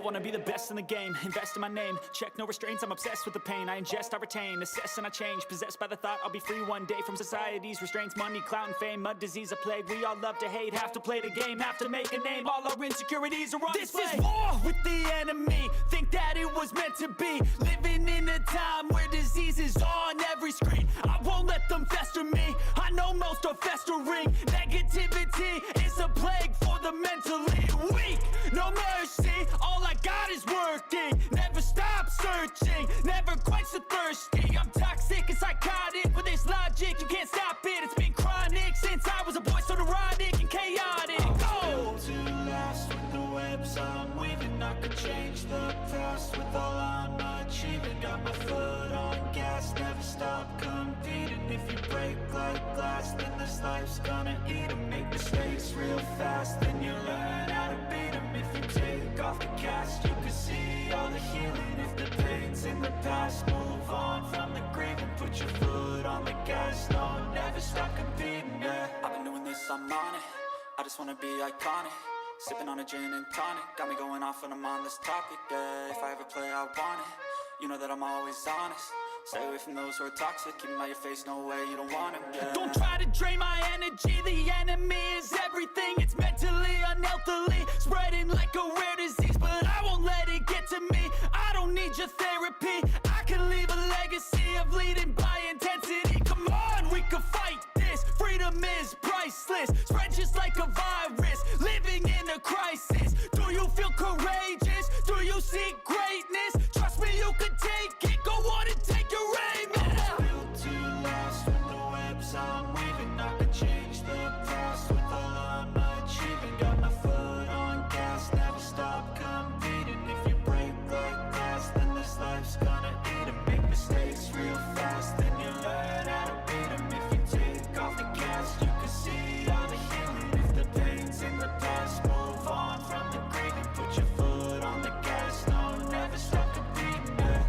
wanna be the best in the game, invest in my name, check no restraints, I'm obsessed with the pain. I ingest, I retain, assess and I change, possessed by the thought I'll be free one day from society's restraints. Money, clout and fame, mud, disease, a plague. We all love to hate, have to play the game, have to make a name. All our insecurities are on display. This is war with the enemy, think that it was meant to be. Living in a time where disease is on every screen. I won't let them fester me, I know most are festering. Negativity is a plague for the mentally weak. No mercy, all I got is working. Never stop searching, never quench the thirsty. I'm toxic and psychotic, with this logic you can't stop it. It's been chronic since I was a boy, so neurotic and chaotic. I'm built to last with the webs I'm weaving. I could change the past with all I'm achieving. Got my foot on gas, never stop competing. If you break like glass, then this life's gonna eat 'em. Make mistakes real fast, then you learn how to beat 'em. If you take off the cast, you can see all the healing. If the pain's in the past, move on from the grave and put your foot on the gas. No, never stop competing, yeah. I've been doing this, I'm on it. I just wanna be iconic. Sipping on a gin and tonic, got me going off when I'm on this topic, yeah. If I ever play, I want it. You know that I'm always honest. Stay away from those who are toxic. Keep them out your face, no way, you don't want them, yeah. Don't try to drain my energy. The enemy is everything. It's mentally, unhealthily, spreading like a rare disease. But I won't let it get to me. I don't need your therapy. I can leave a legacy of leading by intensity. Come on, we can fight this. Freedom is priceless. Spread just like a virus. Living in a crisis. Do you feel courageous? Do you seek greatness? Trust me, you can take it. Go on and take your aim. Yeah. I'm built to last with the webs I'm weaving. I could change the past with all I'm achieving. Got my foot on gas, never stop competing. If you break like glass, then this life's gonna eat 'em. Make mistakes real fast, then you learn how to beat 'em. If you take off the cast, you can see all the healing. If the pain's in the past, move on from the grave and put your foot on the gas. No, never stop competing, yeah.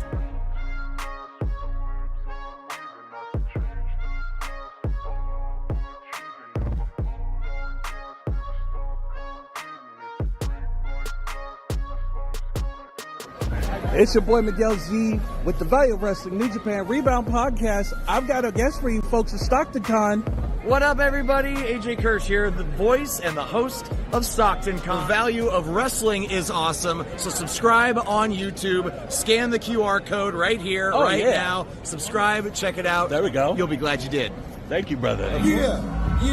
It's your boy Miguel Z with the Value of Wrestling New Japan Rebound Podcast. I've got a guest for you folks at StocktonCon. What up, everybody? AJ Kirsch here, the voice and the host of StocktonCon. The Value of Wrestling is awesome, so subscribe on YouTube. Scan the QR code right here, now. Subscribe, check it out. There we go. You'll be glad you did. Thank you, brother. Yeah,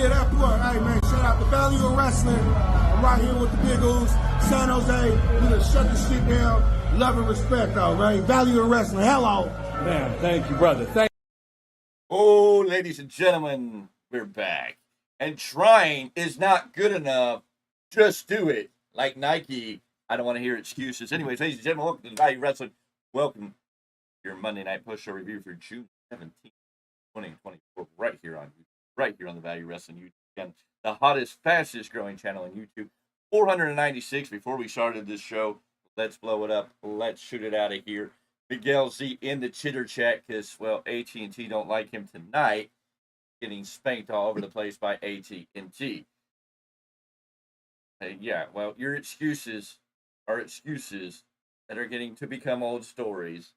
that boy. Hey, man, shout out the Value of Wrestling. I'm right here with the Big O's, San Jose. We gonna shut the shit down. Love and respect, though, right? Value of Wrestling. Hello. Man, thank you, brother. Oh, ladies and gentlemen, we're back. And trying is not good enough. Just do it. Like Nike. I don't want to hear excuses. Anyways, ladies and gentlemen, welcome to Value Wrestling. Welcome to your Monday Night Post Show review for June 17th, 2024, right here on the Value Wrestling YouTube channel. The hottest, fastest growing channel on YouTube. 496 before we started this show. Let's blow it up. Let's shoot it out of here. Miguel Z in the chitter chat because, well, AT&T don't like him tonight. Getting spanked all over the place by AT&T. Yeah, well, your excuses are excuses that are getting to become old stories.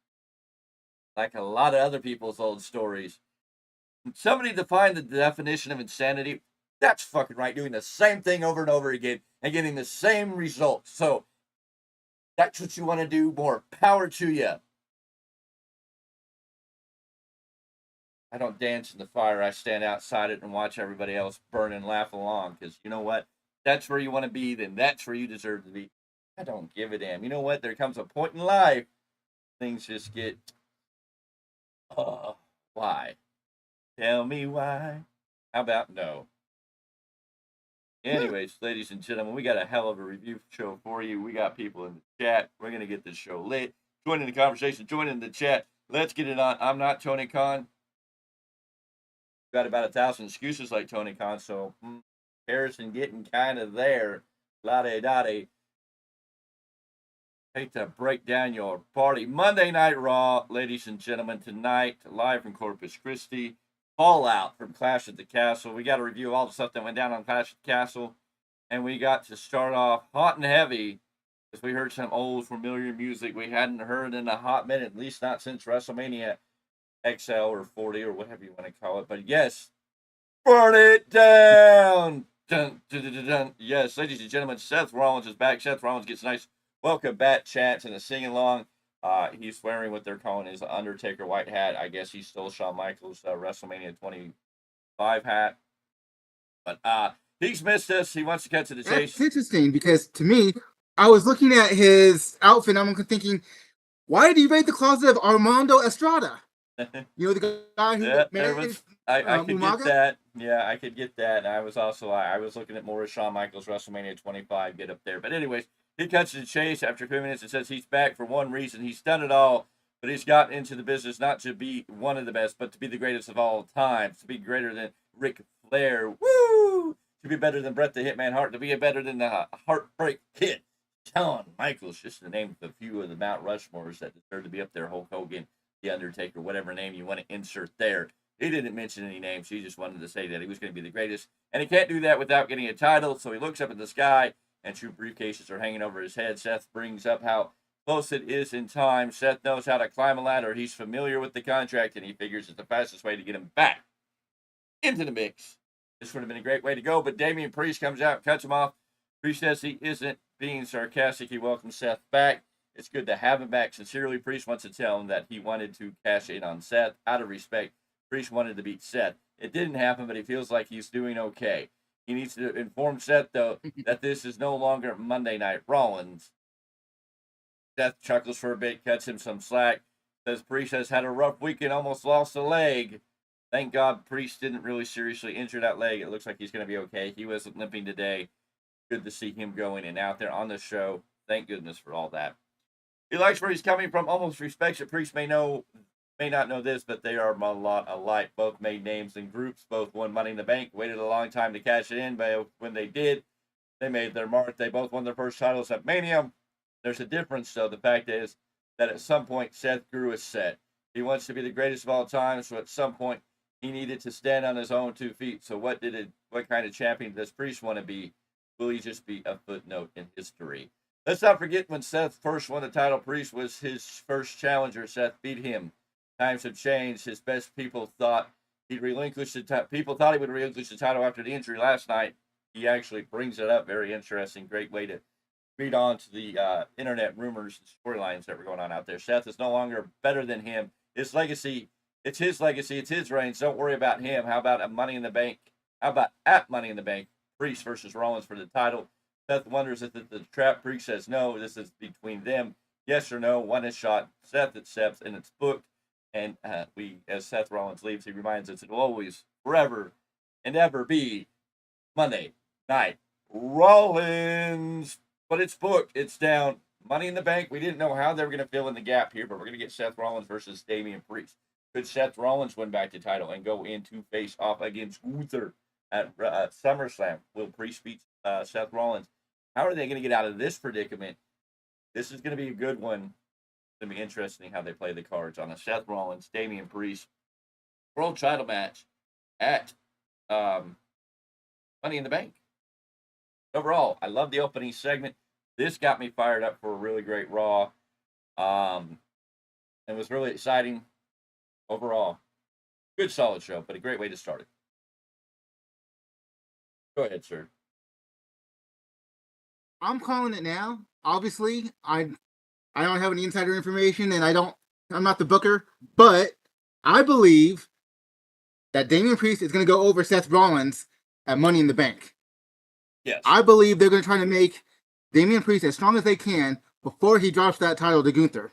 Like a lot of other people's old stories. Somebody defined the definition of insanity. That's fucking right. Doing the same thing over and over again and getting the same results. So, that's what you want to do. More power to you. I don't dance in the fire. I stand outside it and watch everybody else burn and laugh along. Because you know what? That's where you want to be. Then that's where you deserve to be. I don't give a damn. You know what? There comes a point in life. Things just get... why? Tell me why. How about no? Anyways, ladies and gentlemen, we got a hell of a review show for you. We got people in the chat. We're going to get this show lit. Join in the conversation. Join in the chat. Let's get it on. I'm not Tony Khan. Got about 1,000 excuses like Tony Khan, so Harrison getting kind of there. La-de-da-de. Hate to break down your party. Monday Night Raw, ladies and gentlemen, tonight, live from Corpus Christi. Fallout from Clash at the Castle. We got to review all the stuff that went down on Clash at the Castle. And we got to start off hot and heavy Because we heard some old familiar music we hadn't heard in a hot minute, at least not since WrestleMania XL or 40 or whatever you want to call it. But yes, burn it down. Dun, dun, dun, dun, dun. Yes, ladies and gentlemen, Seth Rollins is back. Seth Rollins gets a nice welcome back chants and a sing along. He's wearing what they're calling his Undertaker white hat. I guess he stole Shawn Michaels' WrestleMania 25 hat. But he's missed us. He wants to cut to the chase. It's interesting because to me, I was looking at his outfit and I'm thinking, why did he raid the closet of Armando Estrada? You know, the guy who married I could Umaga? get that. Yeah, I could get that. I was also I was looking at more of Shawn Michaels WrestleMania 25 get up there. But anyways, he cuts to the chase after 2 minutes and says he's back for one reason. He's done it all, but he's gotten into the business not to be one of the best, but to be the greatest of all time, to be greater than Ric Flair. Woo! To be better than Bret the Hitman Hart, to be better than the Heartbreak Kid. Shawn Michaels, just to name a few of the Mount Rushmores that deserve to be up there. Hulk Hogan, The Undertaker, whatever name you want to insert there. He didn't mention any names. He just wanted to say that he was going to be the greatest. And he can't do that without getting a title. So he looks up at the sky, and two briefcases are hanging over his head. Seth brings up how close it is in time. Seth knows how to climb a ladder. He's familiar with the contract, and he figures it's the fastest way to get him back into the mix. This would have been a great way to go, but Damian Priest comes out and cuts him off. Priest says he isn't being sarcastic. He welcomes Seth back. It's good to have him back. Sincerely, Priest wants to tell him that he wanted to cash in on Seth. Out of respect, Priest wanted to beat Seth. It didn't happen, but he feels like he's doing okay. He needs to inform Seth, though, that this is no longer Monday Night Rollins. Seth chuckles for a bit, cuts him some slack. Says Priest has had a rough week and almost lost a leg. Thank God Priest didn't really seriously injure that leg. It looks like he's going to be okay. He wasn't limping today. Good to see him going and out there on the show. Thank goodness for all that. He likes where he's coming from, almost respects that Priest may not know this, but they are a lot alike. Both made names in groups. Both won Money in the Bank. Waited a long time to cash it in, but when they did, they made their mark. They both won their first titles at Mania. There's a difference, though. The fact is that at some point, Seth grew a set. He wants to be the greatest of all time, so at some point, he needed to stand on his own 2 feet. So what kind of champion does Priest want to be? Will he just be a footnote in history? Let's not forget when Seth first won the title, Priest was his first challenger. Seth beat him. Times have changed. His best people thought he'd relinquish the title. People thought he would relinquish the title after the injury last night. He actually brings it up. Very interesting. Great way to read on to the internet rumors and storylines that were going on out there. Seth is no longer better than him. His legacy, it's his legacy. It's his reigns. Don't worry about him. How about a Money in the Bank? How about at Money in the Bank? Priest versus Rollins for the title. Seth wonders if the trap. Priest says no. This is between them. Yes or no. One is shot. Seth accepts, and it's booked. And as Seth Rollins leaves, he reminds us it will always, forever, and ever be Monday Night Rollins. But it's booked. It's down. Money in the Bank. We didn't know how they were going to fill in the gap here, but we're going to get Seth Rollins versus Damian Priest. Could Seth Rollins win back the title and go in to face off against Gunther at SummerSlam? Will Priest beat Seth Rollins? How are they going to get out of this predicament? This is going to be a good one. It's going to be interesting how they play the cards on a Seth Rollins, Damian Priest world title match at Money in the Bank. Overall, I love the opening segment. This got me fired up for a really great Raw. It was really exciting. Overall, good solid show, but a great way to start it. Go ahead, sir. I'm calling it now. Obviously, I don't have any insider information, and I'm not the booker, but I believe that Damian Priest is going to go over Seth Rollins at Money in the Bank. Yes. I believe they're going to try to make Damian Priest as strong as they can before he drops that title to Gunther.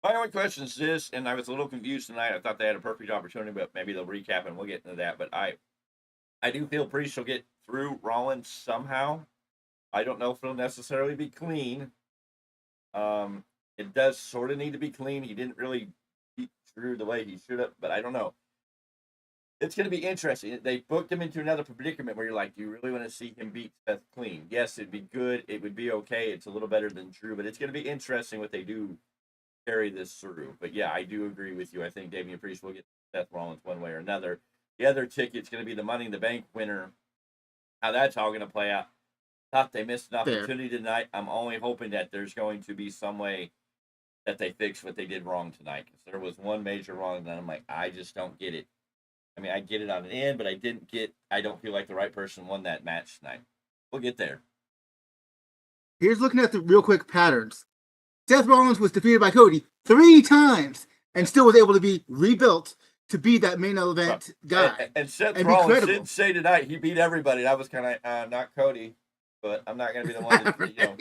My only question is this, and I was a little confused tonight. I thought they had a perfect opportunity, but maybe they'll recap and we'll get into that. But I do feel Priest will get through Rollins somehow. I don't know if it'll necessarily be clean. It does sort of need to be clean. He didn't really beat Drew the way he should have, but I don't know. It's going to be interesting. They booked him into another predicament where you're like, do you really want to see him beat Seth clean? Yes, it'd be good. It would be okay. It's a little better than Drew, but it's going to be interesting what they do carry this through. But yeah, I do agree with you. I think Damian Priest will get Seth Rollins one way or another. The other ticket's going to be the Money in the Bank winner. How that's all going to play out, thought they missed an Fair. opportunity tonight. I'm only hoping that there's going to be some way that they fix what they did wrong tonight. Because there was one major wrong, and I'm like, I just don't get it. I mean, I get it on an end, but I don't feel like the right person won that match tonight. We'll get there. Here's looking at the real quick patterns. Seth Rollins was defeated by Cody 3 times and still was able to be rebuilt to be that main event guy. And Seth and Rollins did say tonight he beat everybody. That was kind of not Cody, but I'm not going to be the one to, Right. I'm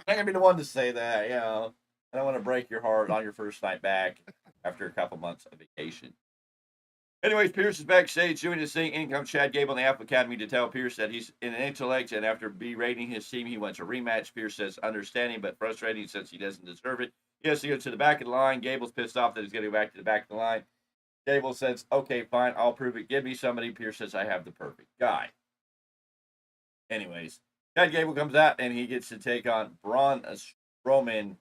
not going to be the one to say that. I don't want to break your heart on your first night back after a couple months of vacation. Anyways, Pierce is backstage doing his thing. In comes Chad Gable in the Alpha Academy to tell Pierce that he's in an intellect, and after berating his team, he wants a rematch. Pierce says understanding but frustrating since he doesn't deserve it. He has to go to the back of the line. Gable's pissed off that he's going to go back to the back of the line. Gable says, okay, fine, I'll prove it. Give me somebody. Pierce says, I have the perfect guy. Anyways, Chad Gable comes out, and he gets to take on Braun Strowman.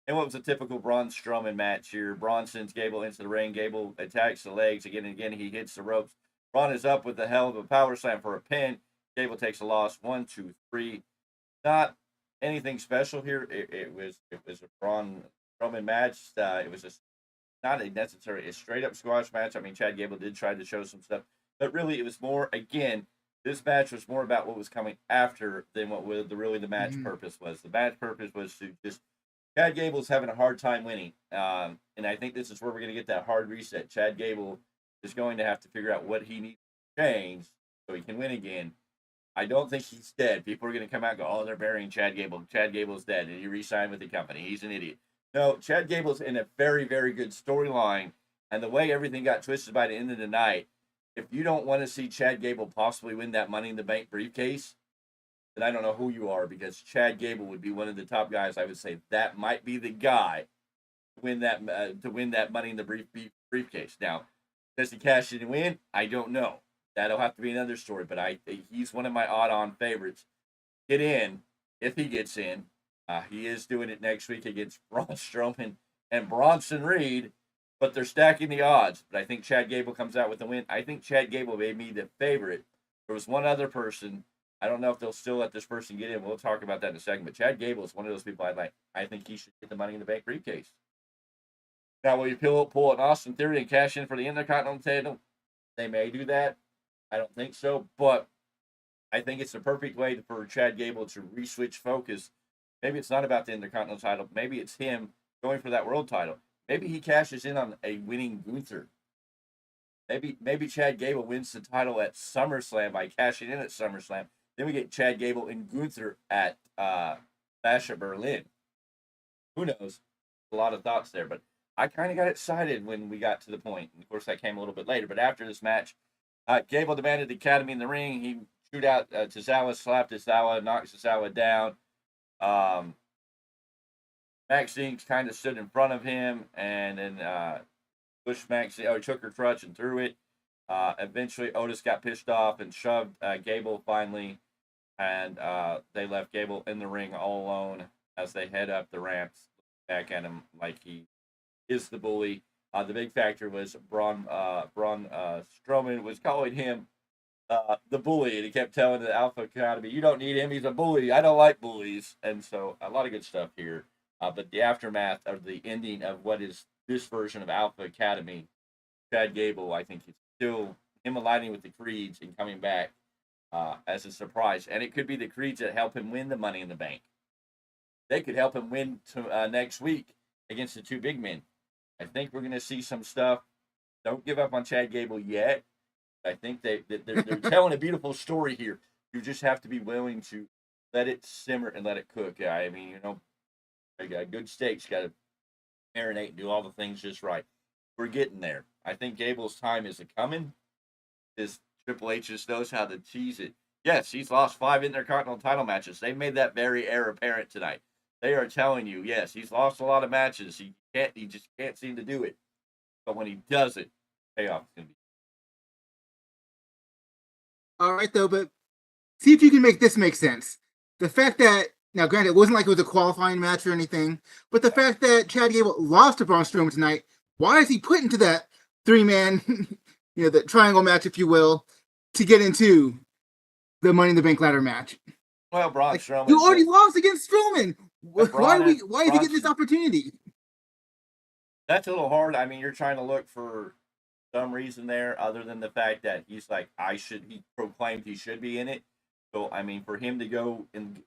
And what was a typical Braun Strowman match here? Braun sends Gable into the ring. Gable attacks the legs again and again. He hits the ropes. Braun is up with a hell of a power slam for a pin. Gable takes a loss. 1, 2, 3. Not anything special here. It was a Braun Strowman match. It was not a straight up squash match. I mean, Chad Gable did try to show some stuff, but really it was more, again, this match was more about what was coming after than what the match purpose was. The match purpose was to just, Chad Gable's having a hard time winning. And I think this is where we're going to get that hard reset. Chad Gable is going to have to figure out what he needs to change so he can win again. I don't think he's dead. People are going to come out and go, oh, they're burying Chad Gable. Chad Gable's dead, and he re-signed with the company. He's an idiot. No, Chad Gable's in a very, very good storyline. And the way everything got twisted by the end of the night, if you don't want to see Chad Gable possibly win that Money in the Bank briefcase, then I don't know who you are, because Chad Gable would be one of the top guys. I would say that might be the guy to win that Money in the briefcase. Now, does he cash in and win? I don't know. That'll have to be another story. But he's one of my odd-on favorites. Get in if he gets in. He is doing it next week against Braun Strowman and Bronson Reed, but they're stacking the odds. But I think Chad Gable comes out with the win. I think Chad Gable made me the favorite. There was one other person. I don't know if they'll still let this person get in. We'll talk about that in a second. But Chad Gable is one of those people I'd like. I think he should get the Money in the Bank briefcase. Now, will you pull an Austin Theory and cash in for the Intercontinental title? They may do that. I don't think so. But I think it's the perfect way for Chad Gable to re-switch focus. Maybe it's not about the Intercontinental title. Maybe it's him going for that world title. Maybe he cashes in on a winning Gunther. Maybe Chad Gable wins the title at SummerSlam by cashing in at SummerSlam. Then we get Chad Gable and Gunther at Bash at Berlin. Who knows? A lot of thoughts there, but I kind of got excited when we got to the point. And of course, that came a little bit later. But after this match, Gable demanded the Academy in the ring. He shoot out Tozawa, slapped Tozawa, knocked Tozawa down. Maxine kind of stood in front of him and then pushed Maxine. He took her crutch and threw it. Eventually, Otis got pissed off and shoved Gable finally, and they left Gable in the ring all alone as they head up the ramps, back at him like he is the bully. The big factor was Braun Strowman was calling him the bully, and he kept telling the Alpha Academy, you don't need him, he's a bully, I don't like bullies. And so a lot of good stuff here. But the aftermath of the ending of what is this version of Alpha Academy, Chad Gable, I think it's still him aligning with the Creeds and coming back as a surprise. And it could be the Creeds that help him win the Money in the Bank. They could help him win next week against the two big men. I think we're going to see some stuff. Don't give up on Chad Gable yet. I think they're telling a beautiful story here. You just have to be willing to let it simmer and let it cook. I mean, good steaks got to marinate and do all the things just right. We're getting there. I think Gable's time is coming. This Triple H just knows how to tease it. Yes, he's lost 5 Intercontinental title matches. They made that very apparent tonight. They are telling you, yes, he's lost a lot of matches. He just can't seem to do it. But when he does it, payoff is going to be. All right, though, but see if you can make this make sense. The fact that, now granted, it wasn't like it was a qualifying match or anything, but the fact that Chad Gable lost to Braun Strowman tonight, why is he put into that 3-man, the triangle match, if you will, to get into the Money in the Bank ladder match? Well, Braun Like, Strowman. you already lost against Strowman. Why is he getting this opportunity? That's a little hard. I mean, you're trying to look for some reason there, other than the fact that he's like, he proclaimed he should be in it. So, I mean, for him to go and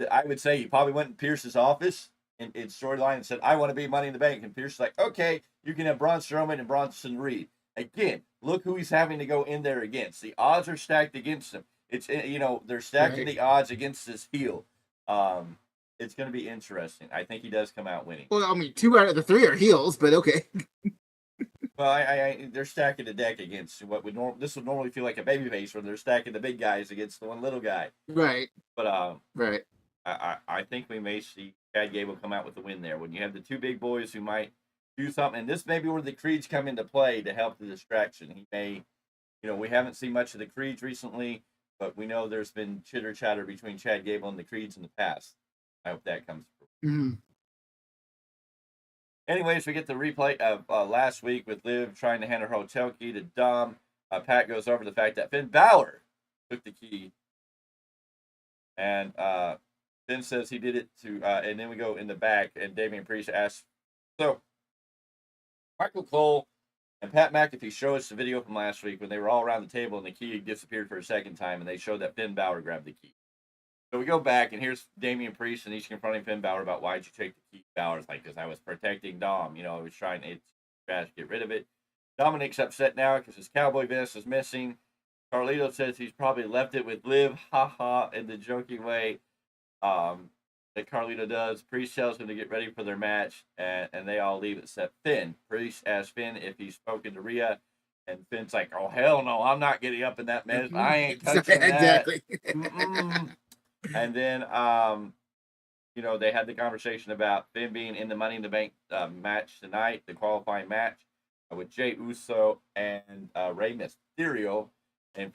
I would say he probably went in Pierce's office in storyline and said, I want to be Money in the Bank. And Pierce's like, okay, you can have Braun Strowman and Bronson Reed. Again, look who he's having to go in there against. The odds are stacked against him. It's, they're stacking the odds against this heel. It's going to be interesting. I think he does come out winning. Well, I mean, 2 out of the 3 are heels, but okay. Well, they're stacking the deck against what this would normally feel like a babyface, where they're stacking the big guys against the one little guy. Right. But right. I think we may see Chad Gable come out with the win there. When you have the 2 big boys who might do something, and this may be where the Creeds come into play to help the distraction. He may, we haven't seen much of the Creeds recently, but we know there's been chitter chatter between Chad Gable and the Creeds in the past. I hope that comes through. Mm-hmm. Anyways, we get the replay of last week with Liv trying to hand her hotel key to Dom. Pat goes over the fact that Finn Balor took the key. And Finn says he did it to, and then we go in the back, and Damian Priest asks, so Michael Cole and Pat McAfee show us the video from last week when they were all around the table and the key disappeared for a second time, and they showed that Finn Balor grabbed the key. So we go back, and here's Damian Priest, and he's confronting Finn Balor about, why'd you take the key? Balor's like, because I was protecting Dom. I was trying to get rid of it. Dominic's upset now because his cowboy vest is missing. Carlito says he's probably left it with Liv, haha, in the joking way that Carlito does. Priest tells him to get ready for their match, and they all leave except Finn. Priest asks Finn if he's spoken to Rhea, and Finn's like, oh, hell no, I'm not getting up in that mess. I ain't touching that. Exactly. And then, they had the conversation about Finn being in the Money in the Bank match tonight, the qualifying match with Jey Uso and Rey Mysterio. And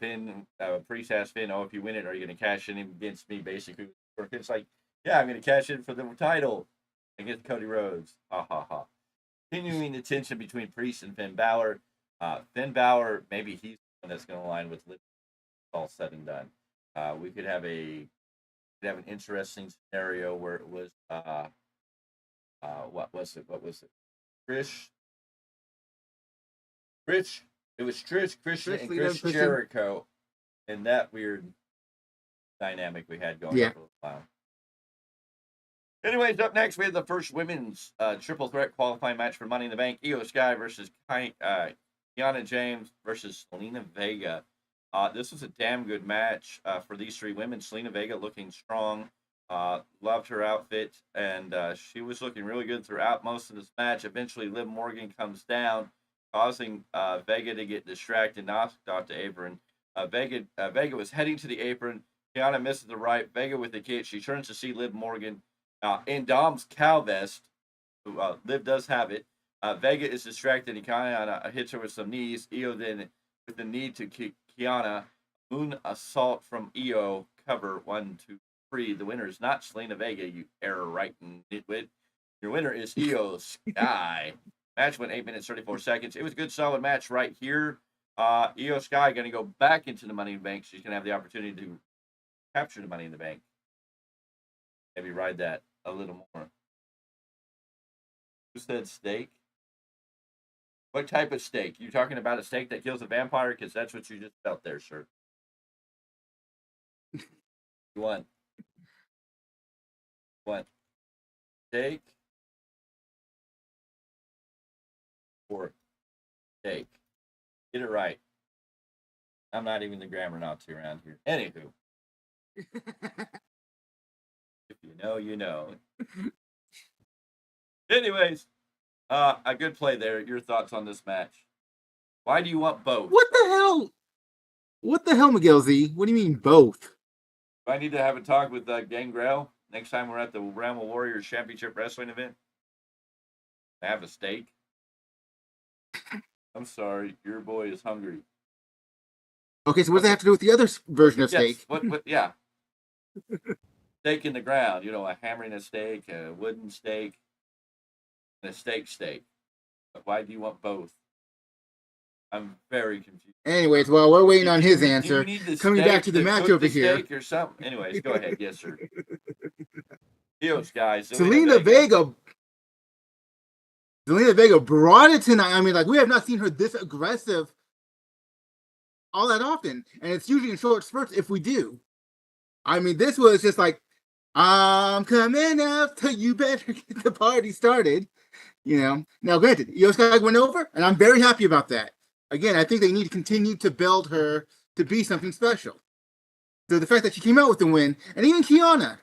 Priest asked Finn, if you win it, are you going to cash in against me, basically? Or Finn's like, yeah, I'm going to cash in for the title against Cody Rhodes. Ha, ha, ha. Continuing the tension between Priest and Finn Balor. Finn Balor, maybe he's the one that's going to align with Liv. All said and done. We could have an interesting scenario where it was what was it? Trish. It was Trish, Christian, and Chris Jericho, and that weird dynamic we had going on for a while. Anyways, up next we have the first women's triple threat qualifying match for Money in the Bank: Io Sky versus Kiana James versus Selena Vega. This was a damn good match for these 3 women. Selena Vega looking strong. Loved her outfit, and she was looking really good throughout most of this match. Eventually, Liv Morgan comes down, causing Vega to get distracted and knocked off the apron. Vega was heading to the apron. Kiana misses the right. Vega with the kick. She turns to see Liv Morgan in Dom's cow vest. Liv does have it. Vega is distracted, and Kiana hits her with some knees. Io then with the knee to kick Kiana. Moon assault from Io. Cover 1, 2, 3. The winner is not Selena Vega, you error-writing nitwit. Your winner is Io Sky. Match went 8 minutes, 34 seconds. It was a good, solid match right here. Io Sky going to go back into the Money in the Bank. She's going to have the opportunity to capture the Money in the Bank. Maybe ride that a little more. Who said steak? What type of steak? You talking about a steak that kills a vampire? Because that's what you just felt there, sir. You want steak or steak? Get it right. I'm not even the grammar Nazi around here. Anywho. If you know, you know. Anyways, a good play there. Your thoughts on this match? Why do you want both? What the hell? What the hell, Miguel Z? What do you mean both? Do I need to have a talk with Gangrel next time we're at the Realm of Warriors Championship Wrestling event? I have a steak. I'm sorry, your boy is hungry. Okay, so what does that have to do with the other version of steak? Yeah. Steak in the ground, a hammering a steak, a wooden steak, and a steak. But why do you want both? I'm very confused. Anyways, while we're waiting on his Do you answer, need the coming back to the steak match cook over the here, steak or something? Anyways, go ahead. Yes, sir. Heels, guys. Selena Vega. Selena Vega brought it tonight. I mean, like, we have not seen her this aggressive all that often, and it's usually in short spurts if we do. I mean, this was just like, I'm coming after you, better get the party started. You know. Now, granted, Io Sky went over, and I'm very happy about that. Again, I think they need to continue to build her to be something special. So the fact that she came out with the win, and even Kiana,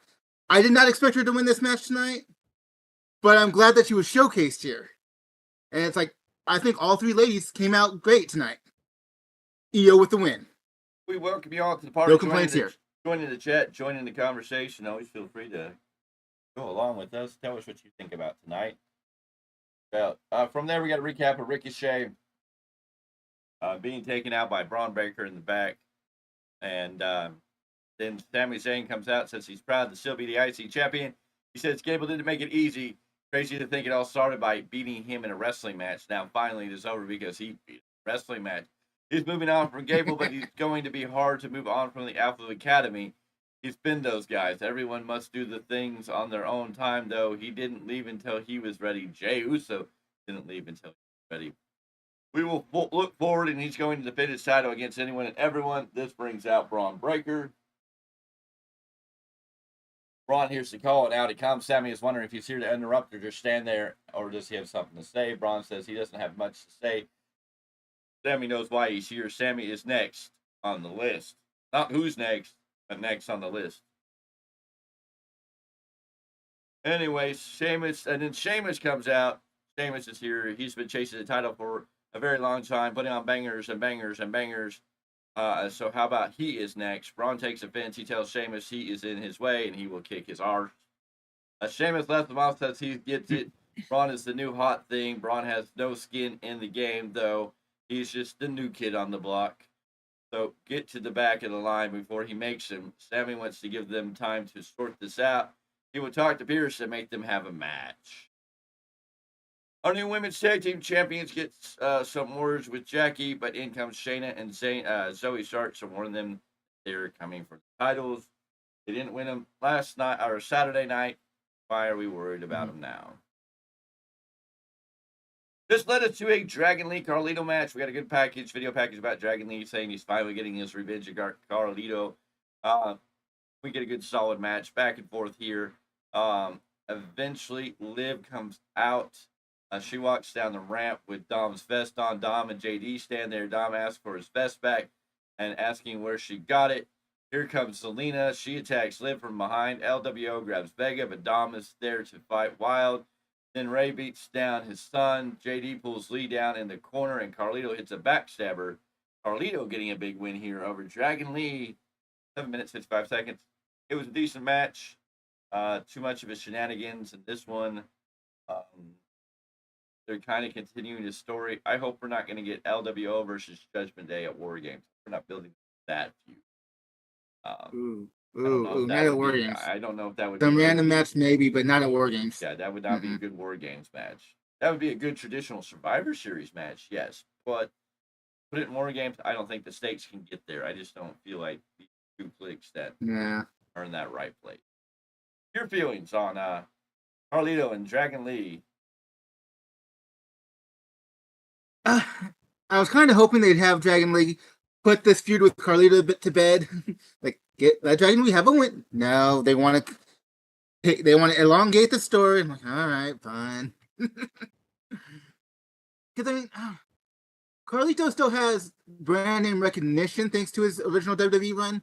I did not expect her to win this match tonight, but I'm glad that she was showcased here. And it's like, I think all three ladies came out great tonight. Io with the win. We welcome you all to the party. No complaints here. Joining the chat, joining the conversation. Always feel free to go along with us. Tell us what you think about tonight. Well, from there, we got a recap of Ricochet being taken out by Braun Breaker in the back. And then Sami Zayn comes out and says he's proud to still be the IC champion. He says Gable didn't make it easy. Crazy to think it all started by beating him in a wrestling match. Now, finally, it is over because he beat a wrestling match. He's moving on from Gable, but he's going to be hard to move on from the Alpha Academy. He's been those guys. Everyone must do the things on their own time, though. He didn't leave until he was ready. Jey Uso didn't leave until he was ready. We will look forward, and he's going to defend his title against anyone and everyone. This brings out Braun Breaker. Braun hears the call, and out he comes. Sami is wondering if he's here to interrupt or just stand there, or does he have something to say? Braun says he doesn't have much to say. Sami knows why he's here. Sami is next on the list. Not who's next, but next on the list. Anyways, Sheamus comes out. Sheamus is here. He's been chasing the title for a very long time, putting on bangers and bangers and bangers. So how about he is next? Braun takes offense. He tells Sheamus he is in his way and he will kick his arse. Sheamus left him off, says he gets it. Braun is the new hot thing. Braun has no skin in the game, though. He's just the new kid on the block. So get to the back of the line before he makes him. Sami wants to give them time to sort this out. He will talk to Pierce and make them have a match. Our new women's tag team champions get some words with Jackie, but in comes Shayna and Zoe Stark to warn them they're coming for the titles. They didn't win them last night or Saturday night. Why are we worried about them now? This led us to a Dragon Lee Carlito match. We got a good video package about Dragon Lee saying he's finally getting his revenge of Carlito. We get a good solid match back and forth here. Eventually, Liv comes out. She walks down the ramp with Dom's vest on. Dom and JD stand there. Dom asks for his vest back and asking where she got it. Here comes Selena. She attacks Liv from behind. LWO grabs Vega, but Dom is there to fight wild. Then Ray beats down his son. JD pulls Lee down in the corner, and Carlito hits a backstabber. Carlito getting a big win here over Dragon Lee. 7 minutes, 55 seconds. It was a decent match. Too much of his shenanigans in this one. They're kind of continuing the story. I hope we're not going to get LWO versus Judgment Day at War Games. We're not building that feud. Not at War Games. I don't know if that would Some be random match maybe, but not at War Games. Yeah, that would not be a good War Games match. That would be a good traditional Survivor Series match, yes. But put it in War Games, I don't think the stakes can get there. I just don't feel like the two clicks that are in that right place. Your feelings on Carlito and Dragon Lee? I was kind of hoping they'd have Dragon Lee put this feud with Carlito a bit to bed. Like, let Dragon Lee have a win. No, they want to elongate the story. I'm like, all right, fine. Because I mean, Carlito still has brand name recognition thanks to his original WWE run,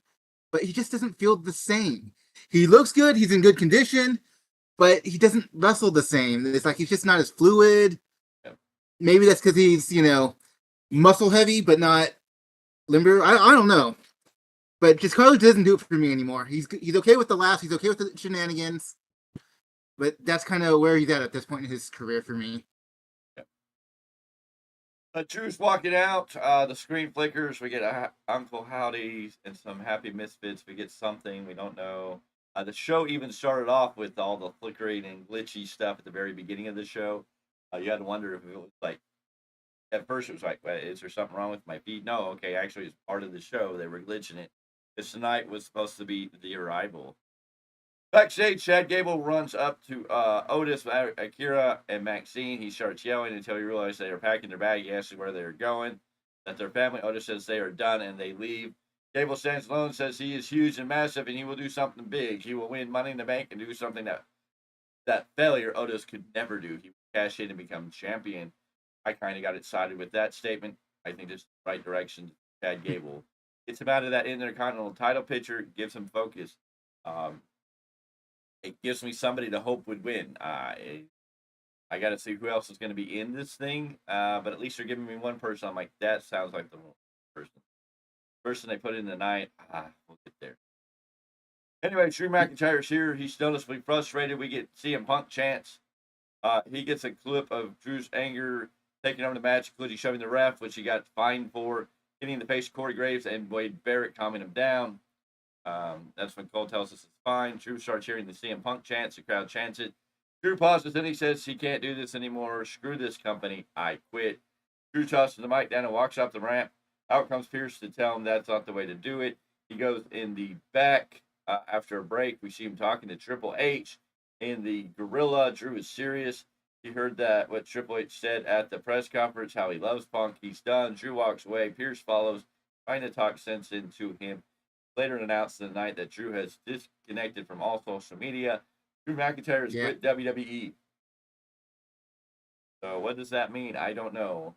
but he just doesn't feel the same. He looks good. He's in good condition, but he doesn't wrestle the same. It's like he's just not as fluid. Maybe that's because he's, muscle heavy, but not limber. I don't know. But just Carlito doesn't do it for me anymore. He's okay with the laughs. He's okay with the shenanigans. But that's kind of where he's at this point in his career for me. Drew's walking out. The screen flickers. We get Uncle Howdy and some Happy Misfits. We get something. We don't know. The show even started off with all the flickering and glitchy stuff at the very beginning of the show. You had to wonder if it was like at first it was like, is there something wrong with my feed? No, okay, actually it's part of the show. They were glitching it. This tonight was supposed to be the arrival. Backstage, Chad Gable runs up to Otis, Akira, and Maxine. He starts yelling until he realizes they are packing their bag. He asks where they're going, that their family. Otis says they are done, and they leave. Gable stands alone, says he is huge and massive, and he will do something big. He will win Money in the Bank and do something that failure Otis could never do. He will cash in and become champion. I kind of got excited with that statement. I think this is the right direction. Chad Gable gets him out of that Intercontinental title picture, gives him focus. It gives me somebody to hope would win. I got to see who else is going to be in this thing, but at least they're giving me one person. I'm like, that sounds like the person they put in the night. We'll get there. Anyway, Drew McIntyre's here. He's noticeably frustrated. We get CM Punk chants. He gets a clip of Drew's anger taking over the match, including shoving the ref, which he got fined for, hitting the face of Corey Graves and Wade Barrett, calming him down. That's when Cole tells us it's fine. Drew starts hearing the CM Punk chants. The crowd chants it. Drew pauses, then he says he can't do this anymore. Screw this company. I quit. Drew tosses the mic down and walks up the ramp. Out comes Pierce to tell him that's not the way to do it. He goes in the back after a break. We see him talking to Triple H in the Gorilla. Drew is serious. He heard that what Triple H said at the press conference, how he loves Punk. He's done. Drew walks away. Pierce follows, trying to talk sense into him. Later announced the night that Drew has disconnected from all social media. Drew McIntyre has quit WWE. So what does that mean? I don't know.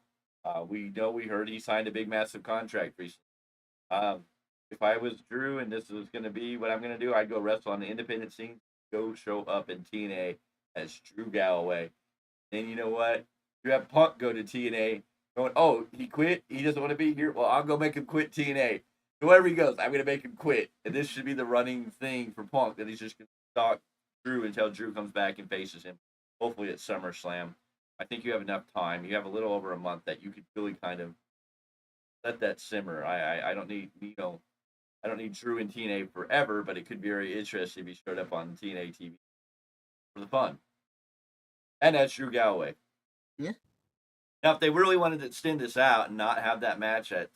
We heard he signed a big, massive contract recently. If I was Drew and this was going to be what I'm going to do, I'd go wrestle on the independent scene, go show up in TNA as Drew Galloway. And you know what? You have Punk go to TNA going, oh, he quit? He doesn't want to be here? Well, I'll go make him quit TNA. Wherever he goes, I'm going to make him quit. And this should be the running thing for Punk, that he's just going to stalk Drew until Drew comes back and faces him, hopefully at SummerSlam. I think you have enough time. You have a little over a month that you could really kind of let that simmer. I don't need, I don't need Drew in TNA forever, but it could be very interesting if he showed up on TNA TV for the fun. And that's Drew Galloway. Yeah. Now, if they really wanted to extend this out and not have that match at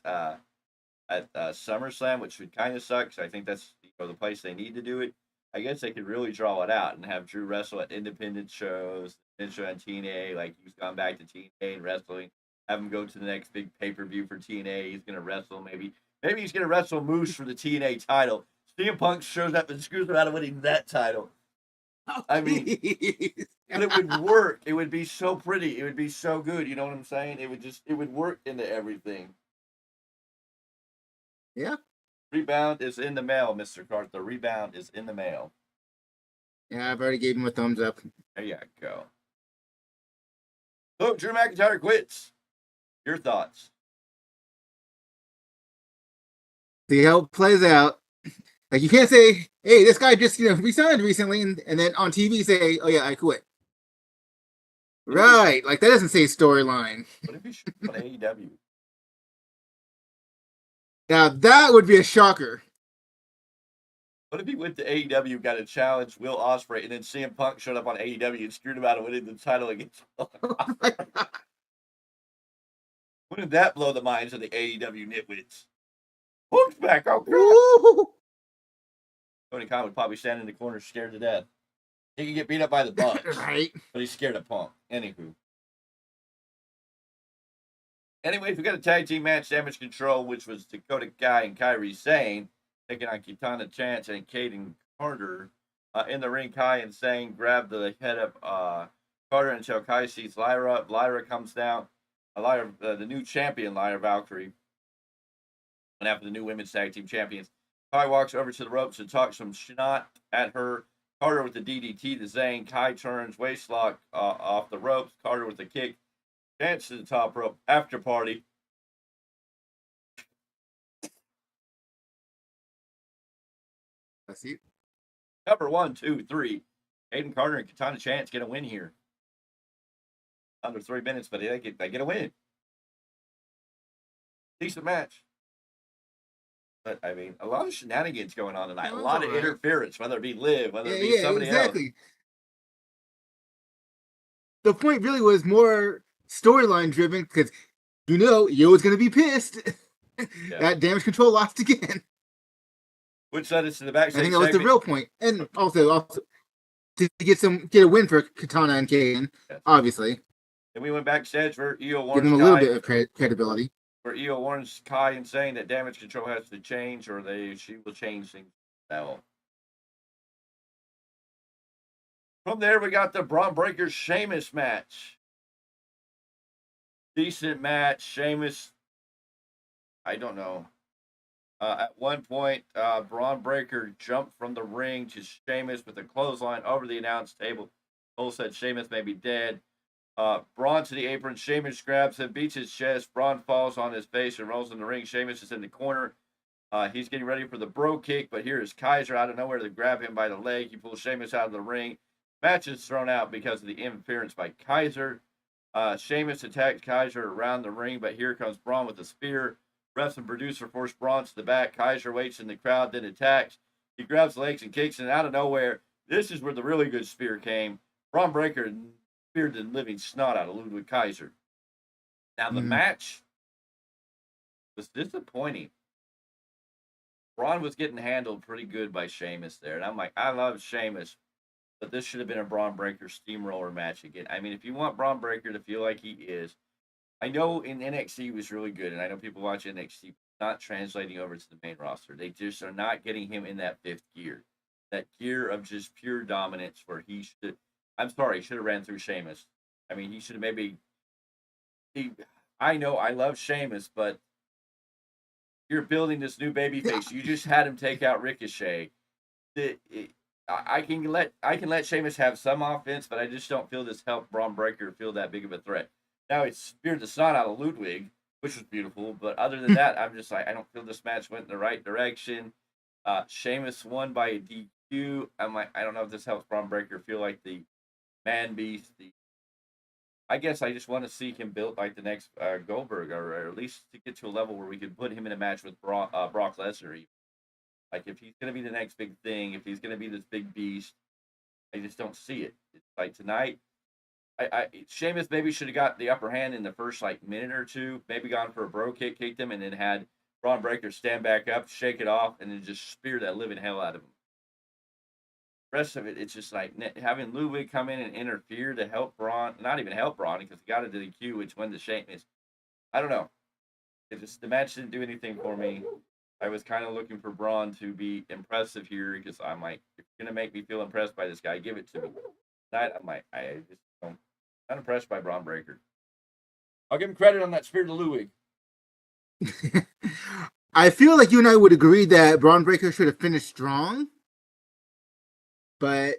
SummerSlam, which would kind of suck, because I think that's the place they need to do it, I guess they could really draw it out and have Drew wrestle at independent shows, show on TNA, like he's gone back to TNA and wrestling. Have him go to the next big pay-per-view for TNA. He's going to wrestle maybe he's going to wrestle Moose for the TNA title. CM Punk shows up and screws him out of winning that title. I mean, but it would work. It would be so pretty. It would be so good. You know what I'm saying? It would work into everything. Yeah. Rebound is in the mail, Mr. Clarke. The rebound is in the mail. Yeah, I've already gave him a thumbs up. There you go. So, Drew McIntyre quits. Your thoughts? See how it plays out. Like, you can't say, hey, this guy just, resigned recently, and then on TV say, oh, yeah, I quit. Right. Like, that doesn't say storyline. What if he should on AEW? Now, that would be a shocker. What if he went to AEW, got a challenge, Will Ospreay, and then CM Punk showed up on AEW and screwed him out of winning the title against Will Ospreay? Wouldn't that blow the minds of the AEW nitwits? Punk's back, oh God. Tony Khan would probably stand in the corner scared to death. He could get beat up by the Bucks, Right. but he's scared of Punk. Anywho. Anyways, we got a tag team match, Damage Control, which was Dakota Kai and Kairi Sane taking on Kitana Chance and Kaden Carter. In the ring, Kai and Sane grab the head of Carter until Kai sees Lyra. Lyra comes down. Lyra, the new champion, Lyra Valkyrie. And after the new women's tag team champions, Kai walks over to the ropes and talks some snot at her. Carter with the DDT to Zayn. Kai turns waistlock off the ropes. Carter with the kick. Chance to the top rope. After party. I see. Number 1, 2, 3. Aiden Carter and Katana Chance get a win here. Under 3 minutes, but they get a win. Decent match. But, I mean, a lot of shenanigans going on tonight. A lot of interference, whether it be Liv, whether it be somebody else. The point really was more storyline driven, because you know, Yo is going to be pissed. Yeah. That damage control lost again. Which led us to the backstage I think that was the segment. real point. And also to get a win for Katana and Kaden, Yes. obviously. And we went backstage where Io Give warns them a little bit of credibility. Where Io warns Kai and saying that damage control has to change, or she will change things now. From there, we got the Braun Breaker Sheamus match. Decent match. Sheamus, I don't know. At one point, Braun Breaker jumped from the ring to Sheamus with a clothesline over the announce table. Cole said Sheamus may be dead. Braun to the apron. Sheamus grabs him, beats his chest. Braun falls on his face and rolls in the ring. Sheamus is in the corner. He's getting ready for the bro kick, but here is Kaiser out of nowhere to grab him by the leg. He pulls Sheamus out of the ring. Match is thrown out because of the interference by Kaiser. Sheamus attacks Kaiser around the ring, but here comes Braun with a spear. Refs and producer force Braun to the back. Kaiser waits in the crowd, then attacks. He grabs legs and kicks, and out of nowhere, this is where the really good spear came. Braun Breaker speared the living snot out of Ludwig Kaiser. Now, the match was disappointing. Braun was getting handled pretty good by Sheamus there, and I'm like, I love Sheamus, but this should have been a Braun Breaker steamroller match again. I mean, if you want Braun Breaker to feel like he is, I know in NXT he was really good, and I know people watch NXT not translating over to the main roster. They just are not getting him in that fifth gear, that gear of just pure dominance where he should. I'm sorry, he should have ran through Sheamus. I mean, he should have maybe. I know I love Sheamus, but you're building this new babyface. You just had him take out Ricochet. I can let Sheamus have some offense, but I just don't feel this helped Braun Breaker feel that big of a threat. Now, it speared the snot out of Ludwig, which was beautiful. But other than that, I'm just like, I don't feel this match went in the right direction. Sheamus won by a DQ. I'm like, I don't know if this helps Braun Breaker feel like the man beast. I guess I just want to see him built like the next Goldberg, or at least to get to a level where we could put him in a match with Brock Lesnar. Like, if he's going to be the next big thing, if he's going to be this big beast, I just don't see it. It's like tonight, Sheamus maybe should have got the upper hand in the first minute or two, maybe gone for a bro kick, kicked him, and then had Braun Breaker stand back up, shake it off, and then just spear that living hell out of him. The rest of it, it's just like having Ludwig come in and interfere to help Braun, not even help Braun, because he got into the queue, which went to Sheamus. I don't know. The match didn't do anything for me. I was kind of looking for Braun to be impressive here, because I'm like, if you're going to make me feel impressed by this guy, give it to me. Tonight, I'm like, I just don't. Not impressed by Braun Breaker. I'll give him credit on that spear to Ludwig. I feel like you and I would agree that Braun Breaker should have finished strong. But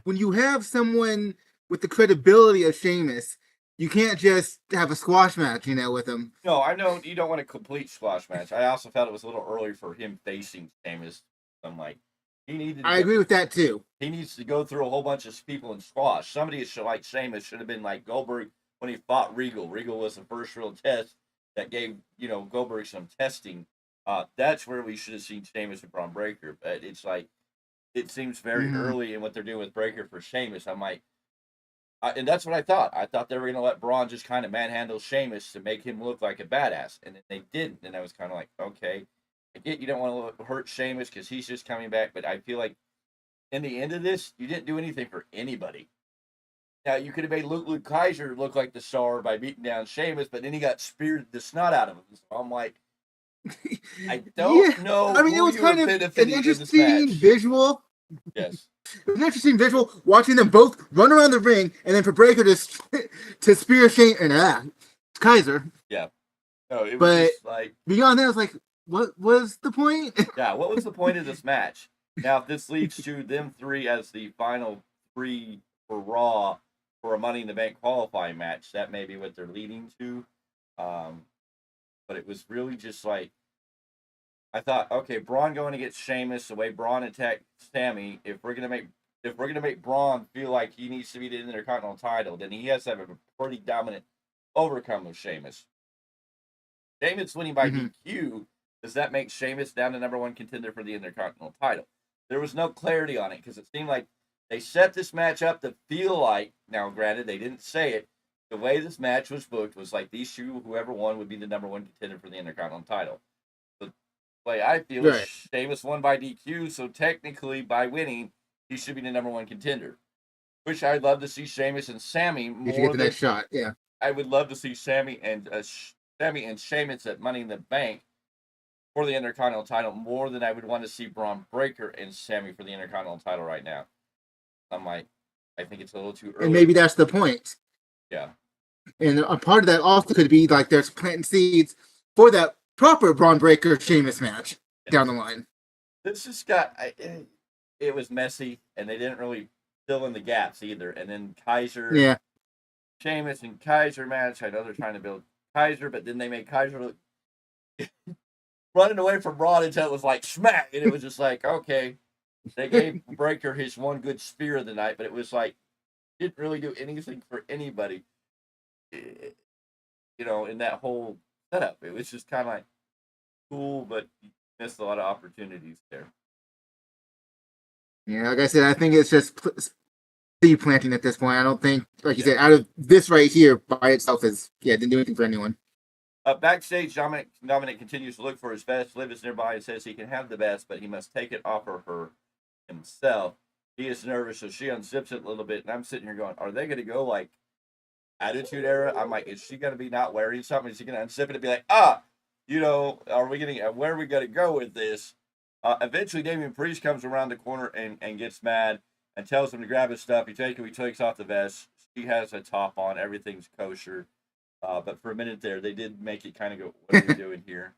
when you have someone with the credibility of Sheamus, you can't just have a squash match, with him. No, I know you don't want a complete squash match. I also felt it was a little early for him facing Sheamus. I'm like, I agree with that too. He needs to go through a whole bunch of people and squash. Somebody like Sheamus should have been like Goldberg when he fought Regal. Regal was the first real test that gave Goldberg some testing. That's where we should have seen Sheamus and Braun Breaker. But it's like, it seems very early in what they're doing with Breaker for Sheamus. I'm like, and that's what I thought. I thought they were going to let Braun just kind of manhandle Sheamus to make him look like a badass, and they didn't. And I was kind of like, okay. I get you don't want to hurt Sheamus because he's just coming back, but I feel like in the end of this, you didn't do anything for anybody. Now, you could have made Ludwig Kaiser look like the star by beating down Sheamus, but then he got speared the snot out of him. So I'm like, I don't know. I mean, it was kind of an interesting visual. Yes. It was an interesting visual watching them both run around the ring, and then for Breaker to spear Sheamus and Kaiser. Yeah. No, it was just like, beyond that, I was like, what was the point? Yeah, what was the point of this match? Now, if this leads to them three as the final three for Raw for a Money in the Bank qualifying match, that may be what they're leading to. But it was really just like, I thought, okay, Braun going against Sheamus, the way Braun attacked Sammy. If we're gonna make Braun feel like he needs to be the Intercontinental title, then he has to have a pretty dominant overcome of Sheamus. Sheamus winning by DQ. Does that make Sheamus down to number one contender for the Intercontinental title? There was no clarity on it because it seemed like they set this match up to feel like, now granted, they didn't say it, the way this match was booked was like these two, whoever won, would be the number one contender for the Intercontinental title. The way I feel is Right. Sheamus won by DQ, so technically by winning, he should be the number one contender. Which I'd love to see Sheamus and Sammy You more should get the than next shot. Yeah. I would love to see Sammy and Sheamus at Money in the Bank for the Intercontinental title more than I would want to see Braun Breaker and Sammy for the Intercontinental title right now. I'm like, I think it's a little too early. And maybe that's the point. Yeah. And a part of that also could be like there's planting seeds for that proper Braun Breaker Sheamus match down the line. This just got, it was messy, and they didn't really fill in the gaps either. And then Kaiser, Yeah. Sheamus and Kaiser match. I know they're trying to build Kaiser, but then they made Kaiser look running away from Braun until it was like smack, and it was just like, okay. They gave Breaker his one good spear of the night, but it was like didn't really do anything for anybody. You know, in that whole setup, it was just kind of like cool, but you missed a lot of opportunities there. Yeah, like I said, I think it's just seed planting at this point. I don't think, like you said, out of this right here by itself didn't do anything for anyone. Backstage, Dominic continues to look for his best. Liv is nearby and says he can have the best, but he must take it off of her himself. He is nervous, so she unzips it a little bit, and I'm sitting here going, are they going to go like Attitude Era? I'm like, is she going to be not wearing something? Is she going to unzip it and be like, you know, are we going to, where are we going to go with this? Eventually, Damian Priest comes around the corner and gets mad and tells him to grab his stuff. He takes off the vest. She has a top on. Everything's kosher. But for a minute there, they did make it kind of go, what are we doing here?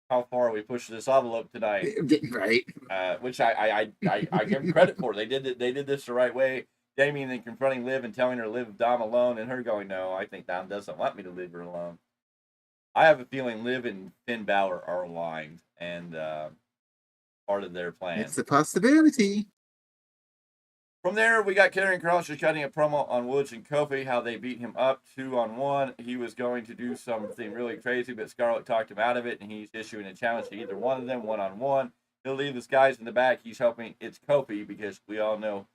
How far are we pushing this envelope tonight? Right. Which I give them credit for. They did this the right way. Damian then confronting Liv and telling her to leave Dom alone, and her going, no, I think Dom doesn't want me to leave her alone. I have a feeling Liv and Finn Balor are aligned and part of their plan. It's a possibility. From there, we got Karrion Kross just cutting a promo on Woods and Kofi, how they beat him up 2-on-1. He was going to do something really crazy, but Scarlett talked him out of it, and he's issuing a challenge to either one of them, 1-on-1. He'll leave his guys in the back. He's hoping it's Kofi because we all know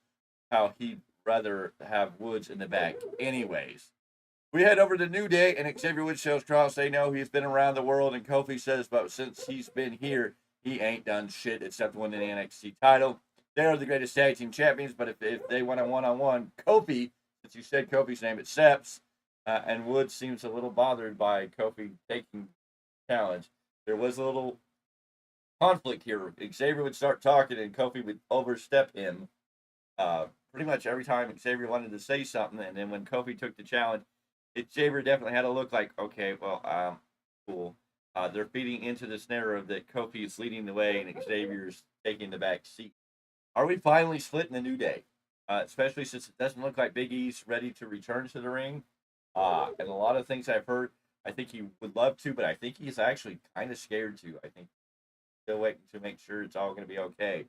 how he'd rather have Woods in the back anyways. We head over to New Day, and Xavier Woods tells Kross they know he's been around the world, and Kofi says, but since he's been here, he ain't done shit except win the NXT title. They are the greatest tag team champions, but if they want a one-on-one, Kofi, since you said Kofi's name, accepts, and Woods seems a little bothered by Kofi taking the challenge. There was a little conflict here. Xavier would start talking, and Kofi would overstep him pretty much every time Xavier wanted to say something, and then when Kofi took the challenge, Xavier definitely had to look like, okay, well, cool. They're feeding into this narrative that Kofi is leading the way and Xavier's taking the back seat. Are we finally splitting the New Day? Especially since it doesn't look like Big E's ready to return to the ring. And a lot of things I've heard, I think he would love to, but I think he's actually kind of scared to. I think he's still waiting to make sure it's all going to be okay.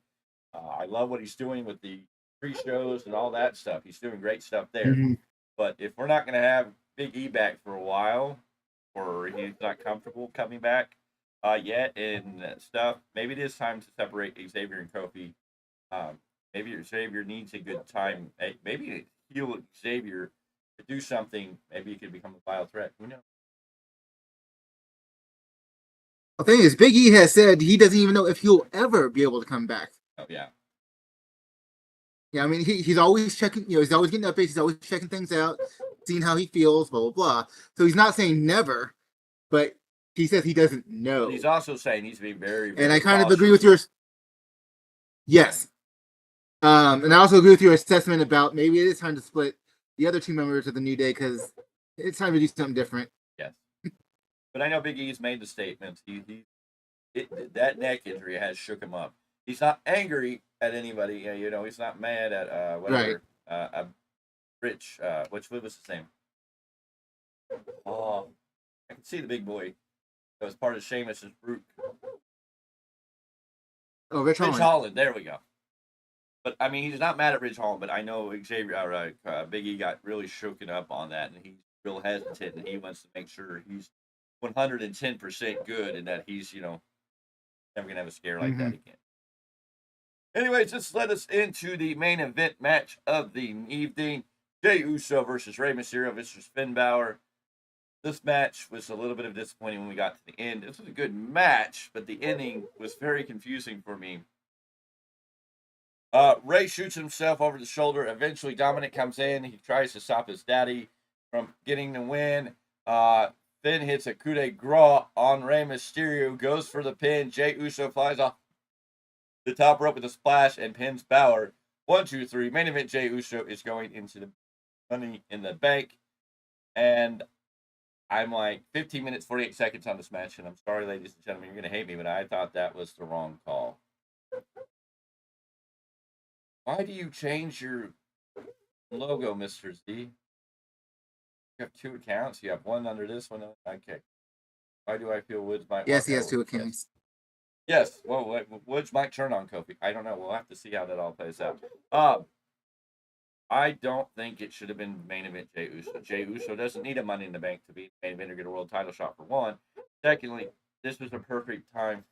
I love what he's doing with the pre-shows and all that stuff. He's doing great stuff there. Mm-hmm. But if we're not going to have Big E back for a while, or he's not comfortable coming back yet and stuff, maybe it is time to separate Xavier and Kofi. Maybe Xavier needs a good time. Maybe heal Xavier to do something. Maybe he could become a viable threat. Who knows? The thing is, Big E has said he doesn't even know if he'll ever be able to come back. Oh, yeah. Yeah, I mean, he's always checking, he's always getting updates. He's always checking things out, seeing how he feels, blah, blah, blah. So he's not saying never, but he says he doesn't know. But he's also saying he's being very, very and I kind cautious. of agree with your... Yes. And I also agree with your assessment about maybe it is time to split the other two members of the New Day because it's time to do something different. Yes. But I know Big E's made the statements. That neck injury has shook him up. He's not angry at anybody. He's not mad at whatever. Right. Rich, what was his name? Oh, I can see the big boy. That was part of Sheamus's group. Oh, Rich Holland. Rich Holland. There we go. But, I mean, he's not mad at Rich Holland, but I know Big E got really shooken up on that, and he's real hesitant, and he wants to make sure he's 110% good and that he's, never going to have a scare like that again. Anyways, this led us into the main event match of the evening. Jey Uso versus Rey Mysterio versus Finn Balor. This match was a little bit of disappointing when we got to the end. This was a good match, but the ending was very confusing for me. Rey shoots himself over the shoulder. Eventually, Dominic comes in. He tries to stop his daddy from getting the win. Finn hits a coup de grace on Rey Mysterio, goes for the pin. Jey Uso flies off the top rope with a splash and pins Balor. 1, 2, 3. Main event, Jey Uso is going into the Money in the Bank. And I'm like 15 minutes, 48 seconds on this match. And I'm sorry, ladies and gentlemen, you're going to hate me, but I thought that was the wrong call. Why do you change your logo, Mr. Z? You have 2 accounts? You have one under this one? Okay. Why do I feel Woods might... Yes, he has 2 accounts. Yes. Well, Woods might turn on Kofi. I don't know. We'll have to see how that all plays out. I don't think it should have been main event Jey Uso. Jey Uso doesn't need a Money in the Bank to be main event or get a world title shot, for one. Secondly, this was a perfect time.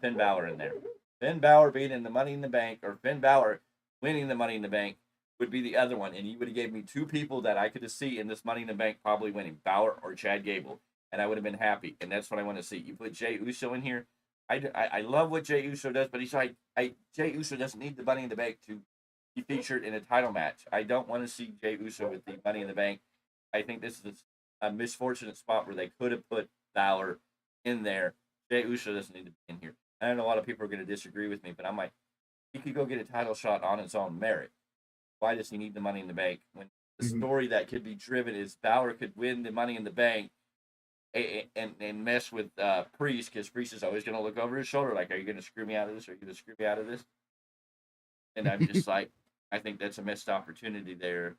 Finn Balor in there. Finn Balor being in the Money in the Bank, or Finn Balor winning the Money in the Bank, would be the other one. And you would have gave me 2 people that I could have seen in this Money in the Bank probably winning, Balor or Chad Gable. And I would have been happy. And that's what I want to see. You put Jey Uso in here. I love what Jey Uso does, but he's like, Jey Uso doesn't need the Money in the Bank to be featured in a title match. I don't want to see Jey Uso with the Money in the Bank. I think this is a misfortunate spot where they could have put Balor in there. Jey Uso doesn't need to be in here. I know a lot of people are going to disagree with me, but I'm like, he could go get a title shot on his own merit. Why does he need the Money in the Bank? When the story that could be driven is Balor could win the Money in the Bank and mess with Priest, because Priest is always going to look over his shoulder like, are you going to screw me out of this? Are you going to screw me out of this? And I'm just like, I think that's a missed opportunity there.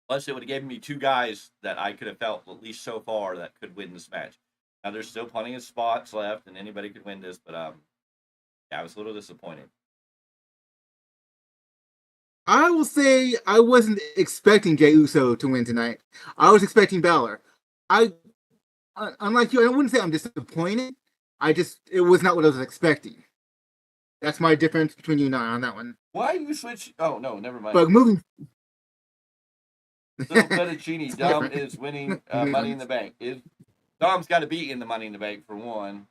Plus, it would have given me 2 guys that I could have felt, at least so far, that could win this match. Now, there's still plenty of spots left, and anybody could win this, but yeah, I was a little disappointed. I will say I wasn't expecting Jey Uso to win tonight. I was expecting Balor. Unlike you, I wouldn't say I'm disappointed. It was not what I was expecting. That's my difference between you and I on that one. Why you switch? Oh, no, never mind. But moving... Little Fettuccine, Dom is winning Money in the Bank. Dom's got to be in the Money in the Bank, for one.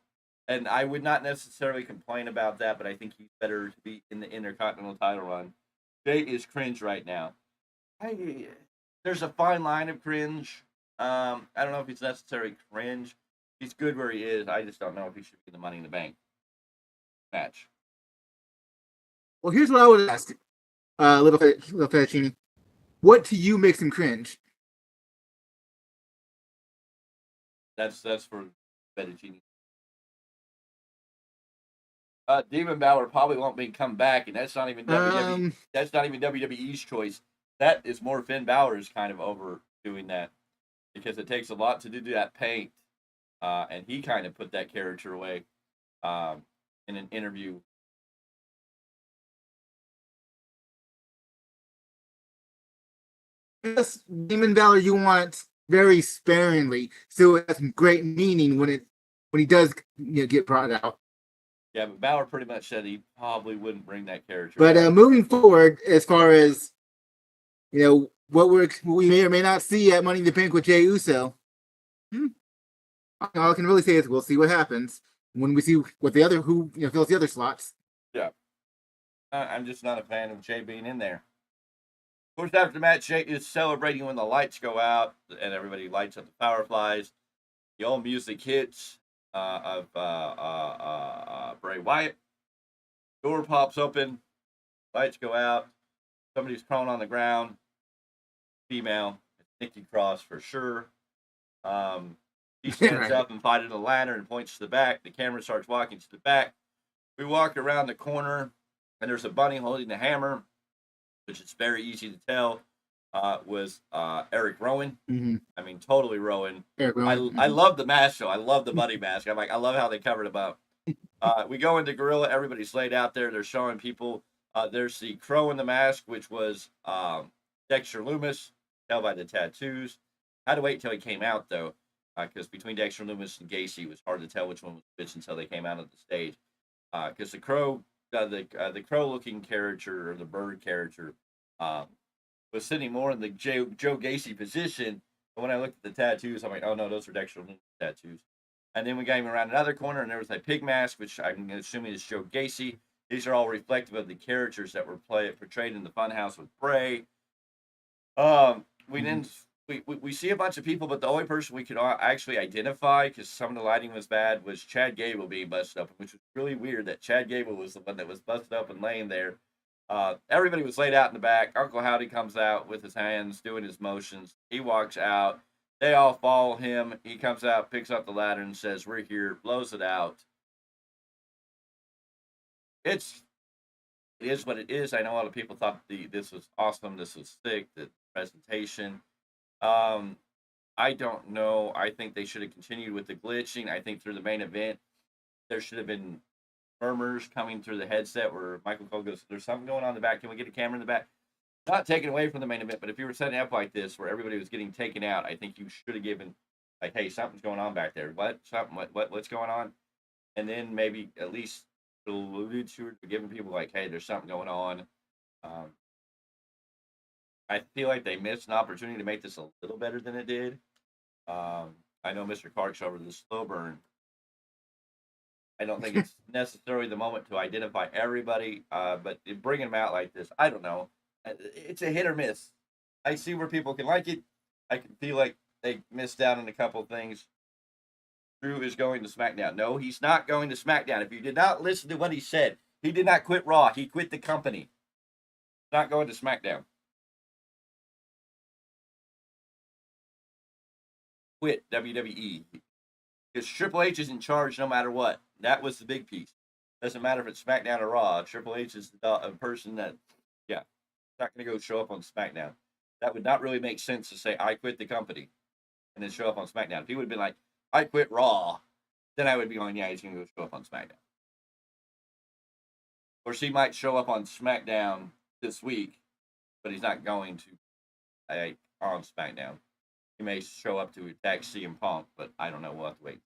And I would not necessarily complain about that, but I think he's better to be in the Intercontinental title run. Jey is cringe right now. There's a fine line of cringe. I don't know if he's necessarily cringe. He's good where he is. I just don't know if he should be in the Money in the Bank match. Well, here's what I would ask, little Fettuccine. What to you makes him cringe? That's for Fettuccine. Demon Balor probably won't come back, and that's not even WWE. That's not even WWE's choice. That is more Finn Balor's kind of overdoing that, because it takes a lot to do that paint, and he kind of put that character away in an interview. Yes, Demon Balor you want very sparingly, so it has great meaning when he does get brought out. Yeah, but Balor pretty much said he probably wouldn't bring that character. But moving forward, as far as what we may or may not see at Money in the Bank with Jey Uso, all I can really say is we'll see what happens when we see what who fills the other slots. Yeah, I'm just not a fan of Jey being in there. Of course, after the match, Jey is celebrating when the lights go out and everybody lights up the Fireflies. The old music hits of Bray Wyatt. Door pops open. Lights go out. Somebody's crawling on the ground. Female. It's Nikki Cross for sure. He stands up and fighting a lantern and points to the back. The camera starts walking to the back. We walk around the corner, and there's a bunny holding the hammer, which is very easy to tell was Eric Rowan. Mm-hmm. I mean, totally Rowan. Eric Rowan. I love the mask, though. I love the bunny mask. I'm like, I love how they covered him up. We go into Gorilla. Everybody's laid out there. They're showing people. There's the crow in the mask, which was Dexter Lumis. Tell by the tattoos. I had to wait until he came out, though, because between Dexter Lumis and Gacy, it was hard to tell which one was which until they came out of the stage. Because the crow, the crow-looking character, or the bird character, was sitting more in the Joe Gacy position. But when I looked at the tattoos, I'm like, oh no, those are Dexter Lumis tattoos. And then we got him around another corner, and there was a pig mask, which I'm assuming is Joe Gacy. These are all reflective of the characters that were portrayed in the Funhouse with Bray. We see a bunch of people, but the only person we could actually identify, because some of the lighting was bad, was Chad Gable being busted up, which was really weird that Chad Gable was the one that was busted up and laying there. Everybody was laid out in the back. Uncle Howdy comes out with his hands, doing his motions. He walks out. They all follow him. He comes out, picks up the ladder, and says, "We're here," blows it out. It is what it is. I know a lot of people thought this was awesome. This was sick. The presentation. I don't know. I think they should have continued with the glitching. I think through the main event, there should have been murmurs coming through the headset where Michael Cole goes, "There's something going on in the back. Can we get a camera in the back?" Not taken away from the main event, but if you were setting up like this where everybody was getting taken out, I think you should have given, like, "Hey, something's going on back there. What's going on?" And then maybe at least alluded to giving people like, "Hey, there's something going on." I feel like they missed an opportunity to make this a little better than it did. I know Mr. Clarke's over the slow burn. I don't think it's necessarily the moment to identify everybody, but bringing them out like this, I don't know. It's a hit or miss. I see where people can like it. I can feel like they missed out on a couple of things. Drew is going to SmackDown. No, he's not going to SmackDown. If you did not listen to what he said, he did not quit Raw. He quit the company. He's not going to SmackDown. Quit WWE. Because Triple H is in charge no matter what. That was the big piece. Doesn't matter if it's SmackDown or Raw. Triple H is a person that, not going to go show up on SmackDown. That would not really make sense to say, "I quit the company," and then show up on SmackDown. If he would have been like, "I quit Raw," then I would be going, yeah, he's going to go show up on SmackDown. Or he might show up on SmackDown this week, but he's not going to on SmackDown. He may show up to attack CM Punk, but I don't know. We'll have to wait.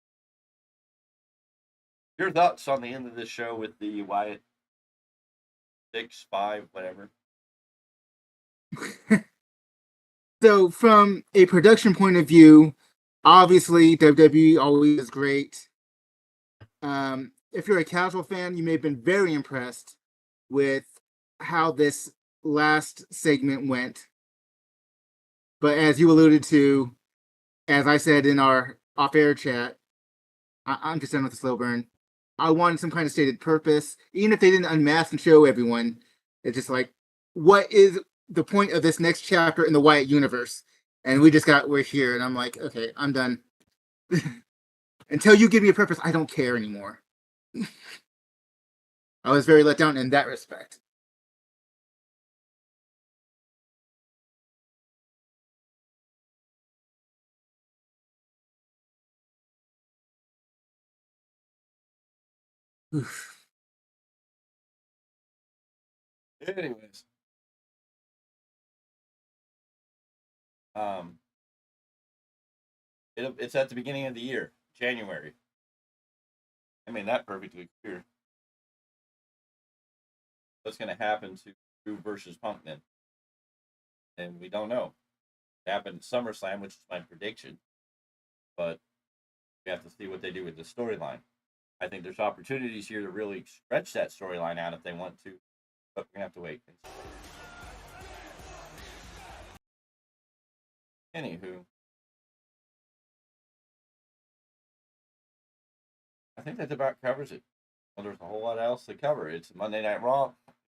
Your thoughts on the end of this show with the Wyatt 6, 5, whatever? So, from a production point of view, obviously WWE always is great. If you're a casual fan, you may have been very impressed with how this last segment went. But as you alluded to, as I said in our off-air chat, I'm just done with the slow burn. I wanted some kind of stated purpose. Even if they didn't unmask and show everyone, it's just like, what is the point of this next chapter in the Wyatt universe? And we're here, and I'm like, okay, I'm done. Until you give me a purpose, I don't care anymore. I was very let down in that respect. Anyways. It's at the beginning of the year, January. I mean, that perfectly clear. What's going to happen to Drew versus Punk then? And we don't know. It happened at SummerSlam, which is my prediction. But we have to see what they do with the storyline. I think there's opportunities here to really stretch that storyline out if they want to. But we're going to have to wait. Anywho. I think that about covers it. Well, there's a whole lot else to cover. It's Monday Night Raw.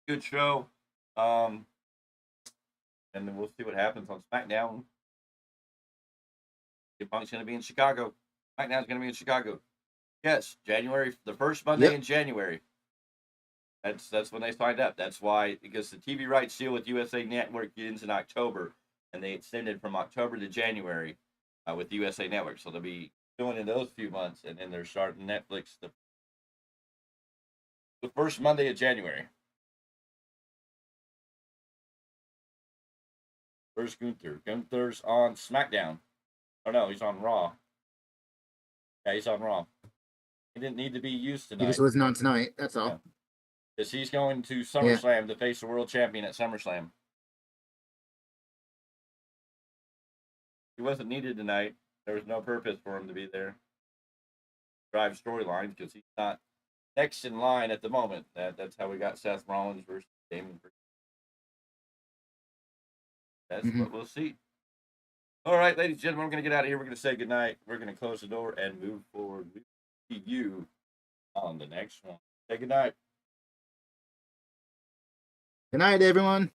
Good show. And then we'll see what happens on SmackDown. Punk's going to be in Chicago. SmackDown's going to be in Chicago. Yes, January, the first Monday in January. That's when they signed up. That's why, because the TV rights deal with USA Network ends in October, and they extended from October to January with USA Network. So they'll be doing in those few months, and then they're starting Netflix the first Monday of January. Where's Gunther? Gunther's on SmackDown. Oh no, he's on Raw. Yeah, he's on Raw. He didn't need to be used tonight. He just wasn't on tonight, that's all. Because he's going to SummerSlam to face the world champion at SummerSlam. He wasn't needed tonight. There was no purpose for him to be there. Drive storylines because he's not next in line at the moment. That's how we got Seth Rollins versus Damon Priest. That's what we'll see. All right, ladies and gentlemen, we're going to get out of here. We're going to say goodnight. We're going to close the door and move forward. We'll see you on the next one. Say goodnight. Good night, everyone.